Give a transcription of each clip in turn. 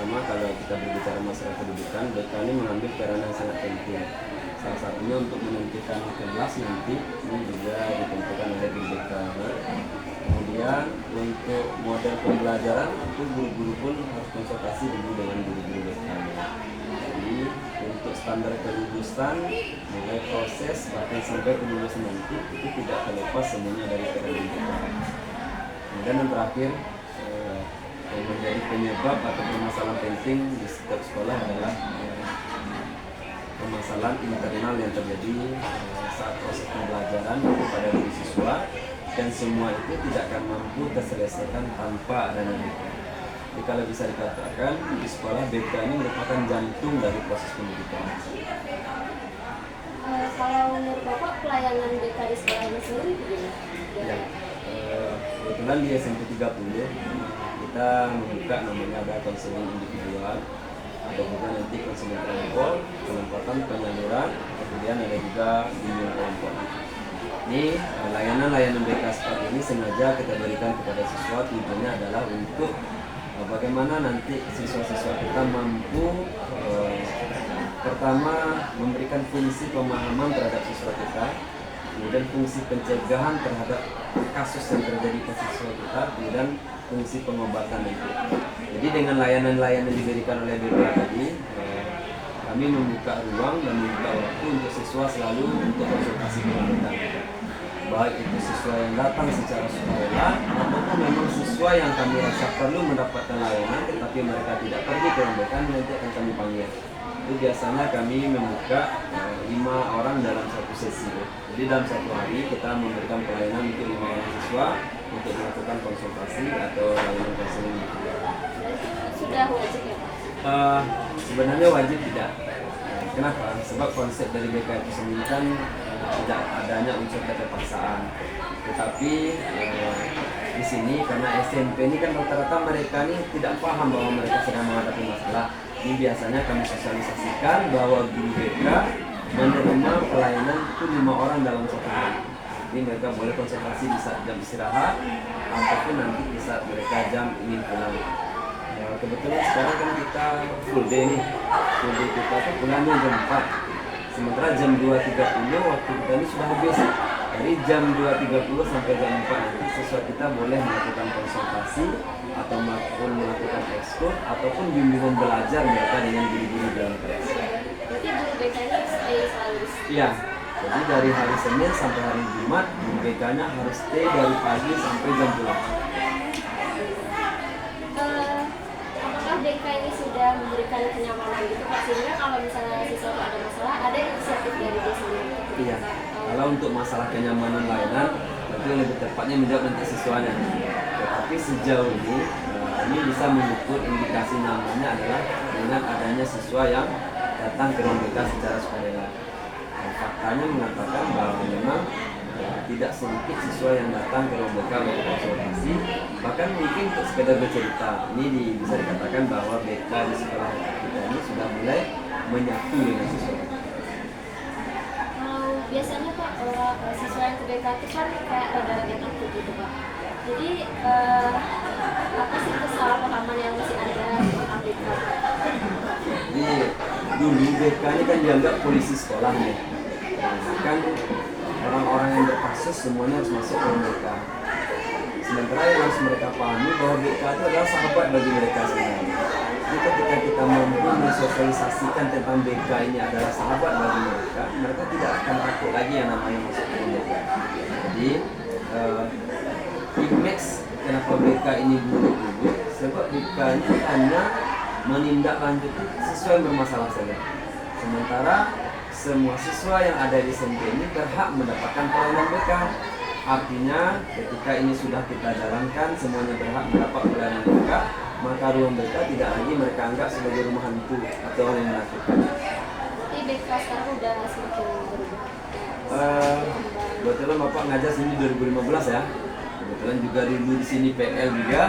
pertama kalau kita berbicara masalah pendidikan, BK ini mengambil peran yang sangat penting. Salah satunya untuk menentukan kelas nanti ini juga ditentukan oleh guru BK. Kemudian untuk model pembelajaran itu guru-guru pun harus konsultasi dulu dengan guru-guru BK. Jadi untuk standar kelulusan, mulai proses bahkan sampai kelulusan nanti itu tidak terlepas semuanya dari peran BK. Kemudian yang terakhir yang menjadi penyebab atau permasalahan penting di setiap sekolah adalah permasalahan internal yang terjadi saat proses pembelajaran pada diri siswa, dan semua itu tidak akan mampu terselesaikan tanpa adanya BK. Jadi kalau bisa dikatakan di sekolah BK ini merupakan jantung dari proses pendidikan. Kalau menurut Bapak pelayanan BK di sekolah ini sendiri bagaimana? Ya, kebetulan di SMP 30 kita membuka namanya ada konseling individual, ada juga nanti konseling kelompok, penempatan penyaluran, kemudian ada juga bimbingan kelompok. Ini layanan-layanan BK seperti ini sengaja kita berikan kepada siswa, tujuannya adalah untuk bagaimana nanti siswa-siswa kita mampu pertama memberikan fungsi pemahaman terhadap siswa kita, kemudian fungsi pencegahan terhadap kasus yang terjadi pada siswa kita, kemudian fungsi pengobatan itu. Jadi dengan layanan-layanan yang diberikan oleh BK tadi, kami membuka ruang dan membuka waktu untuk siswa selalu untuk konsultasi dengan kita. Baik itu siswa yang datang secara sukarela ataupun memang siswa yang kami rasa perlu mendapatkan layanan tetapi mereka tidak pergi ke BK, nanti akan kami panggil. Itu biasanya kami membuka 5 orang dalam satu sesi. Jadi dalam satu hari kita memberikan pelayanan untuk 5 orang siswa untuk melakukan konsultasi atau layanan konseling. Sudah wajib ya Pak? Sebenarnya wajib tidak. Kenapa? Sebab konsep dari BK itu sendiri kan tidak adanya unsur keterpaksaan. Tetapi di sini karena SMP ini kan rata-rata mereka ini tidak paham bahwa mereka sedang menghadapi masalah. Ini biasanya kami sosialisasikan bahwa guru BK menerima pelayanan itu 5 orang dalam satu hari. Jadi mereka boleh konsultasi di saat jam istirahat ataupun nanti di saat mereka jam ingin pulang. Ya, kebetulan sekarang kan kita full day nih. Full day kita tuh pulangnya jam 4. Sementara jam 2.30 waktu kita ini sudah habis. Dari jam 2.30 sampai jam 4 nanti siswa kita boleh melakukan konsultasi atau melakukan ekskul ataupun bimbingan belajar mereka dengan guru-guru dalam kelas. Berarti guru BK ini stay selalu di sini? Iya. Jadi dari hari Senin sampai hari Jumat guru BK-nya harus stay dari pagi sampai jam pulang. Apakah BK ini sudah memberikan kenyamanan gitu Pak, sehingga kalau misalnya siswa ada masalah ada inisiatif dari dia sendiri? Iya. Kalau untuk masalah kenyamanan layanan, itu lebih tepatnya menjawab nanti siswanya. Tetapi sejauh ini bisa mengukur indikasi nyamannya adalah dengan adanya siswa yang datang ke ruang BK secara sukarela. Faktanya mengatakan bahwa memang tidak sedikit siswa yang datang ke ruang BK untuk konsultasi, bahkan mungkin untuk sekedar bercerita. Ini bisa dikatakan bahwa BK di sekolah kita ini sudah mulai menyatu dengan siswa. Biasanya Pak, siswa yang ke BK itu kan kayak rada-rada takut gitu Pak. Jadi apa sih kesalahpahaman yang masih ada tentang BK? Jadi dulu BK ini kan dianggap polisi sekolah nih. Kan orang-orang yang berkasus semuanya harus masuk ke BK. Sementara yang harus mereka pahami bahwa BK itu adalah sahabat bagi mereka sebenarnya. Jadi ketika kita mampu mensosialisasikan tentang BK ini adalah sahabat bagi mereka, mereka tidak akan takut lagi yang namanya masuk ke BK. Jadi image kenapa BK ini buruk-buruk, sebab BK ini hanya menindaklanjuti siswa yang bermasalah saja. Sementara semua siswa yang ada di SMP ini berhak mendapatkan pelayanan BK. Artinya ketika ini sudah kita jalankan, semuanya berhak mendapat pelayanan BK, maka ruang BK tidak lagi mereka anggap sebagai rumah hantu atau orang yang menakutkan. Jadi BK sekarang udah semakin berubah. Kebetulan Bapak ngajar sini 2015 ya. Kebetulan juga dulu di sini PL juga.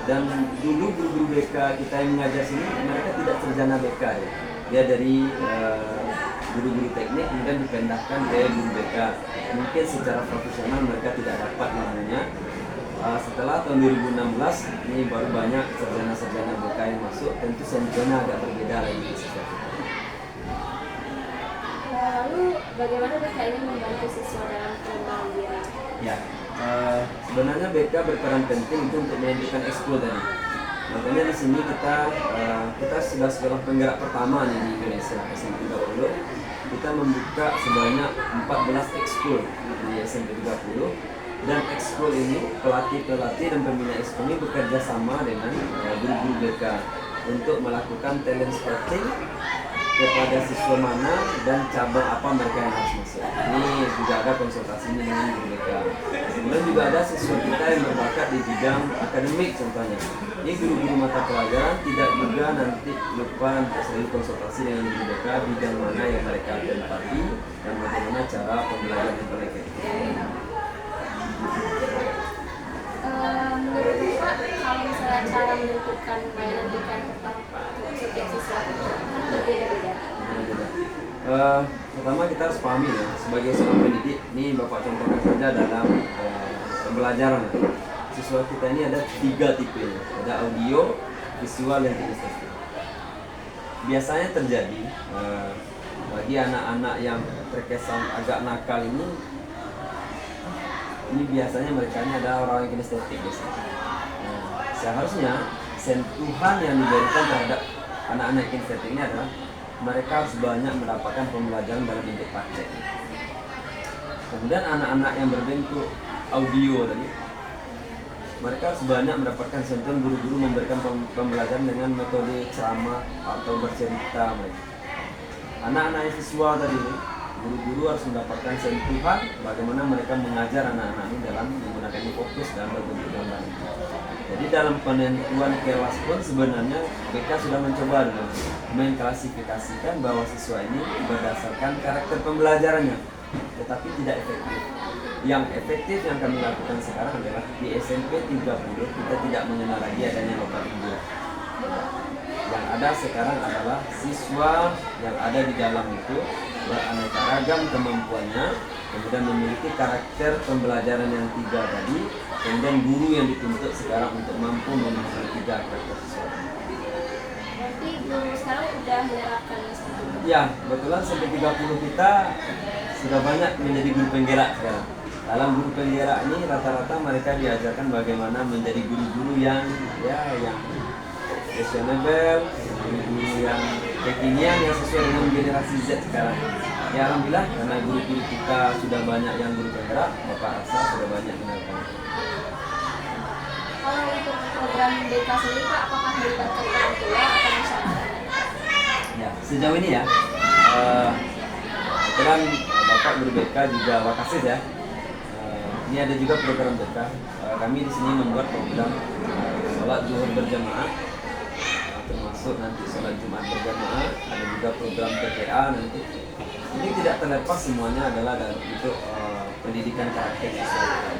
Dan dulu guru-guru BK kita yang mengajar sini mereka tidak sarjana BK ya. Dia dari guru-guru teknik kemudian dipindahkan ke guru BK. Mungkin secara profesional mereka tidak dapat namanya. Setelah tahun 2016 ini baru banyak sarjana-sarjana BK termasuk tentu senternya agak berbeda lagi di siswa kita. Lalu bagaimana BK ini membantu siswa dalam pengembangan diri? Ya, sebenarnya BK berperan penting itu untuk menunjukkan ekskul tadi. Makanya di sini kita sudah sekolah penggerak pertama nih di Indonesia SMP 30. Kita membuka sebanyak 14 ekskul di SMP 30, dan ekskul ini pelatih dan pembina ekskul ini bekerja sama dengan guru-guru BK untuk melakukan talent scouting kepada siswa mana dan cabang apa mereka yang harus masuk. Ini juga ada konsultasinya dengan guru BK. Kemudian juga ada siswa kita yang berbakat di bidang akademik contohnya. Ini guru-guru mata pelajaran tidak juga nanti lupa untuk selalu konsultasi dengan guru BK bidang mana yang mereka tempati dan bagaimana cara pembelajaran mereka. Menurut Bapak, kalau misalnya cara menentukan mainan BK yang tepat untuk setiap siswa itu kan berbeda-beda. Pertama kita harus pahami ya, sebagai seorang pendidik, ini Bapak contohkan saja dalam pembelajaran. Siswa kita ini ada 3 tipe, ada audio, visual, dan kinestetik. Biasanya terjadi bagi anak-anak yang terkesan agak nakal ini biasanya mereka ini adalah orang yang kinestetik biasanya. Seharusnya sentuhan yang diberikan terhadap anak-anak kinestetik ini adalah mereka harus banyak mendapatkan pembelajaran dalam bentuk praktek. Kemudian anak-anak yang berbentuk audio tadi, mereka harus banyak mendapatkan sentuhan guru-guru memberikan pembelajaran dengan metode ceramah atau bercerita mereka. Anak-anak yang visual tadi, guru-guru harus mendapatkan sentuhan bagaimana mereka mengajar anak-anak ini dalam menggunakan fokus dalam berbentuk gambar. Jadi dalam penentuan kelas pun sebenarnya BK sudah mencoba dulu mengklasifikasikan bahwa siswa ini berdasarkan karakter pembelajarannya, tetapi tidak efektif. Yang efektif yang kami lakukan sekarang adalah di SMP 30 kita tidak mengenal lagi adanya bapak ibu. Yang ada sekarang adalah siswa yang ada di dalam itu beraneka ragam kemampuannya, kemudian memiliki karakter pembelajaran yang 3 tadi, kemudian guru yang dituntut sekarang untuk mampu memenuhi 3 karakter siswa. Berarti guru sekarang udah menerapkan seperti itu? Ya, kebetulan sampai 30 kita sudah banyak menjadi guru penggerak sekarang. Dalam guru penggerak ini rata-rata mereka diajarkan bagaimana menjadi guru-guru yang fashionable, guru-guru yang kekinian yang sesuai dengan generasi Z sekarang. Ya alhamdulillah karena guru-guru kita sudah banyak yang guru penggerak, Bapak rasa sudah banyak menerapkan. Kalau untuk program BK sendiri Pak, apakah melibatkan orang tua atau masyarakat? Ya, sejauh ini ya, kebetulan Bapak guru BK juga Wakasis ya. Ini ada juga program BK. Kami di sini membuat program sholat zuhur berjamaah, termasuk nanti sholat Jumat berjamaah. Ada juga program PPA nanti. Ini tidak terlepas semuanya adalah untuk pendidikan karakter siswa.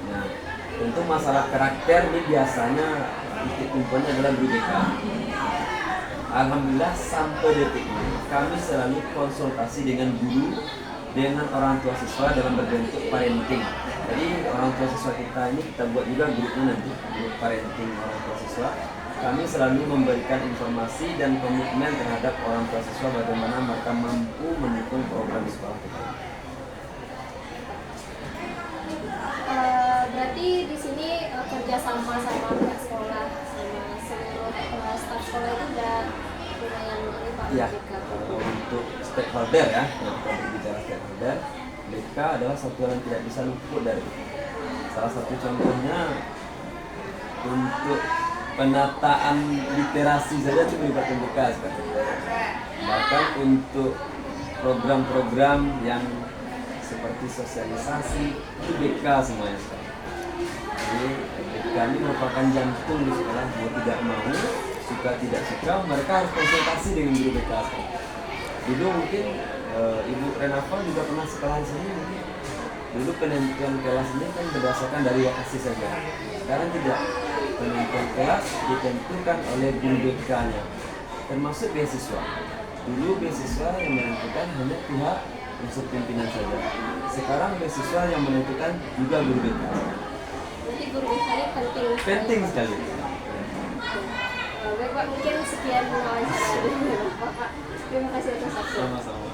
Nah, tentu masalah karakter ini biasanya titik tumpunya adalah guru BK. Alhamdulillah sampai detik ini kami selalu konsultasi dengan guru, dengan orang tua siswa dalam berbentuk parenting. Jadi orang tua siswa kita ini kita buat juga grupnya nanti, grup parenting orang tua siswa. Kami selalu memberikan informasi dan komitmen terhadap orang tua siswa bagaimana mereka mampu mendukung program sekolah kita. Berarti di sini kerja sama pihak sekolah, sama seluruh staf sekolah itu udah lumayan ini Pak Ya, BK. untuk stakeholder ya, kalau kita berbicara stakeholder, BK adalah satuan yang tidak bisa luput dari itu. Salah satu contohnya untuk penataan literasi saja itu melibatkan BK sekarang. Bahkan untuk program-program yang seperti sosialisasi itu BK semuanya sekarang. Jadi BK ini merupakan jantung di sekolah, mau tidak mau, suka tidak suka, mereka harus konsultasi dengan guru BK sekarang. Dulu mungkin Ibu Renafa juga pernah sekolah di sini mungkin. Dulu penentuan kelas ini kan berdasarkan dari Wakasis saja. Sekarang tidak. Penentuan kelas ditentukan oleh guru BK-nya, termasuk beasiswa. Dulu beasiswa yang menentukan hanya pihak unsur pimpinan saja. Sekarang beasiswa yang menentukan juga guru BK. Berarti guru BK ini penting Penting sekali. Baik Pak, mungkin sekian wawancara dari Bapak. Terima kasih atas waktu. Sama-sama.